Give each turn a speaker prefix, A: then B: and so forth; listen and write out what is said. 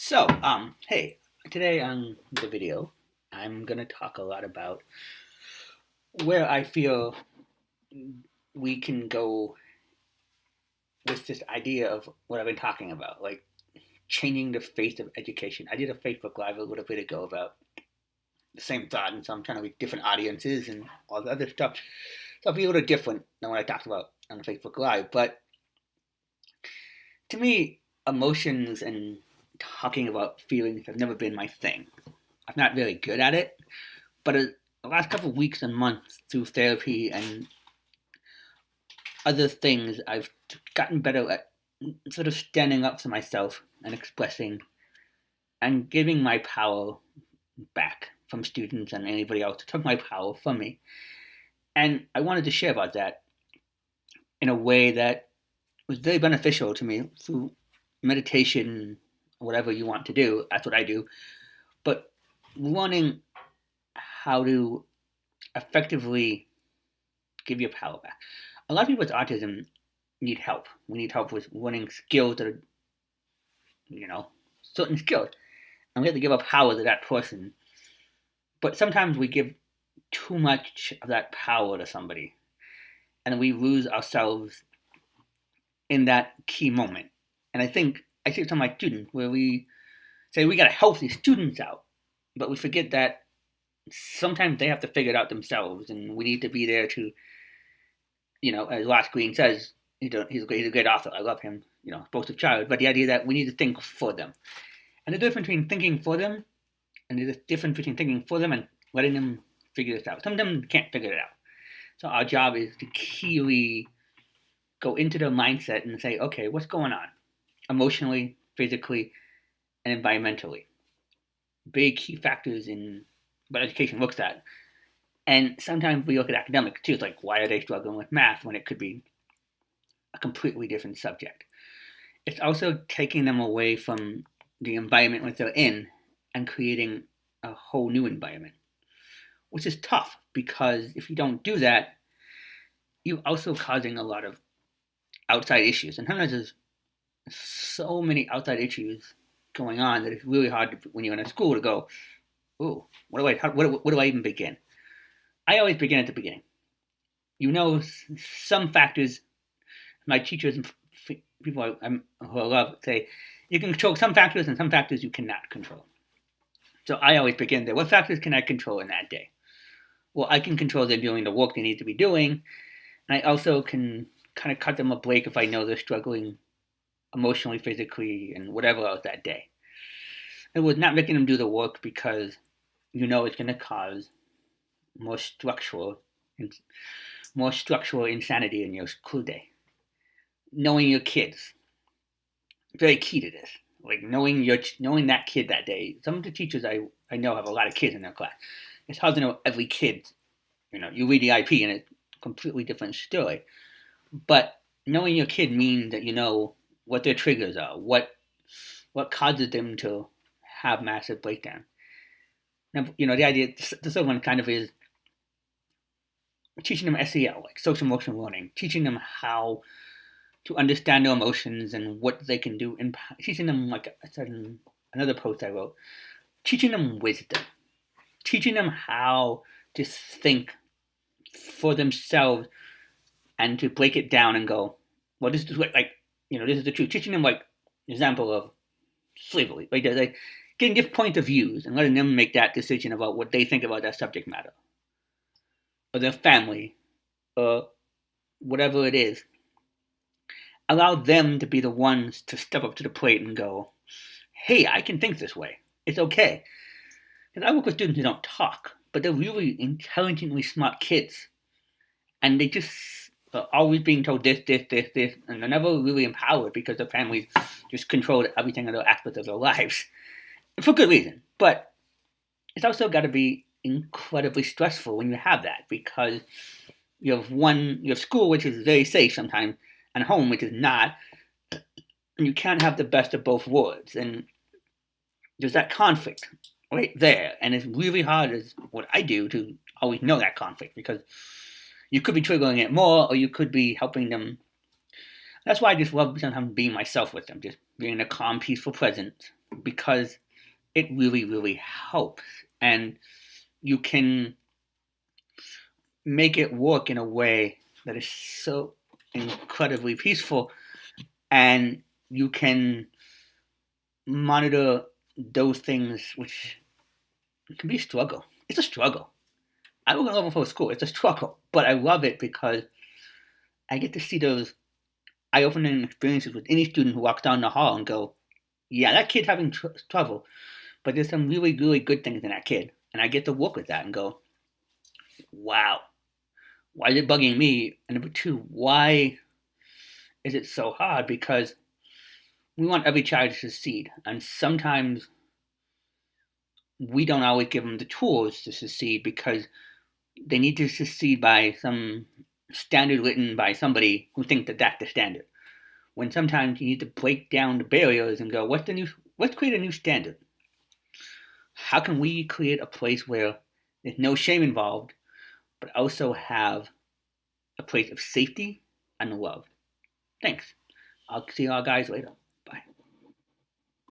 A: Hey, today on the video, I'm gonna talk a lot about where I feel we can go with this idea of what I've been talking about, like changing the face of education. I did a Facebook Live a little bit ago about the same thought, and so I'm trying to reach different audiences and all the other stuff. So it'll be a little different than what I talked about on the Facebook Live. But to me, emotions and talking about feelings have never been my thing. I'm not really good at it, but the last couple of weeks and months through therapy and other things, I've gotten better at sort of standing up for myself and expressing and giving my power back from students and anybody else who took my power from me. And I wanted to share about that in a way that was very beneficial to me through meditation, whatever you want to do. That's what I do. But learning how to effectively give your power back. A lot of people with autism need help. We need help with learning skills that are, certain skills. And we have to give up power to that person. But sometimes we give too much of that power to somebody. And we lose ourselves in that key moment. And I think I see it to my students where we say we got to help these students out. But we forget that sometimes they have to figure it out themselves. And we need to be there to, as Last Green says, he's a great author. I love him, both of child. But the idea that we need to think for them. And the difference between thinking for them and the difference between thinking for them and letting them figure this out. Some of them can't figure it out. So our job is to keenly go into their mindset and say, okay, what's going on? Emotionally, physically, and environmentally. Big key factors in what education looks at. And sometimes we look at academics too. It's like, why are they struggling with math when it could be a completely different subject? It's also taking them away from the environment which they're in and creating a whole new environment, which is tough because if you don't do that, you're also causing a lot of outside issues. And sometimes there's so many outside issues going on that it's really hard when you're in a school to go, oh, where do I even begin? I always begin at the beginning. Some factors, my teachers and people who I love say, you can control some factors and some factors you cannot control. So I always begin there. What factors can I control in that day? Well, I can control them doing the work they need to be doing. And I also can kind of cut them a break if I know they're struggling emotionally, physically, and whatever else that day. It was not making them do the work because it's going to cause more structural insanity in your school day. Knowing your kids, very key to this. Like knowing that kid that day. Some of the teachers I know have a lot of kids in their class. It's hard to know every kid. You read the IP and it's a completely different story. But knowing your kid means that you know what their triggers are, what causes them to have massive breakdown. Now, the idea, the third one kind of is teaching them SEL, like social emotional learning, teaching them how to understand their emotions and what they can do, and teaching them, like I said in another post I wrote, teaching them wisdom, teaching them how to think for themselves and to break it down and go, well, this is what, this is the truth. Teaching them, like, example of slavery, like getting different points of views and letting them make that decision about what they think about that subject matter, or their family, or whatever it is. Allow them to be the ones to step up to the plate and go, hey, I can think this way. It's okay. Because I work with students who don't talk, but they're really intelligently smart kids. And they just are always being told this, and they're never really empowered because their families just control everything other aspects of their lives. For good reason. But it's also got to be incredibly stressful when you have that, because you have school, which is very safe sometimes, and home, which is not, and you can't have the best of both worlds. And there's that conflict right there. And it's really hard, as what I do, to always know that conflict, because you could be triggering it more, or you could be helping them. That's why I just love sometimes being myself with them, just being a calm, peaceful presence, because it really, really helps. And you can make it work in a way that is so incredibly peaceful, and you can monitor those things, which can be a struggle. It's a struggle. I was level for school. It's a struggle, but I love it because I get to see those eye-opening experiences with any student who walks down the hall and go, "Yeah, that kid's having trouble, but there's some really, really good things in that kid," and I get to work with that and go, "Wow, why is it bugging me?" And number two, why is it so hard? Because we want every child to succeed, and sometimes we don't always give them the tools to succeed because they need to succeed by some standard written by somebody who thinks that that's the standard. When sometimes you need to break down the barriers and go, let's create a new standard. How can we create a place where there's no shame involved, but also have a place of safety and love? Thanks. I'll see y'all guys later.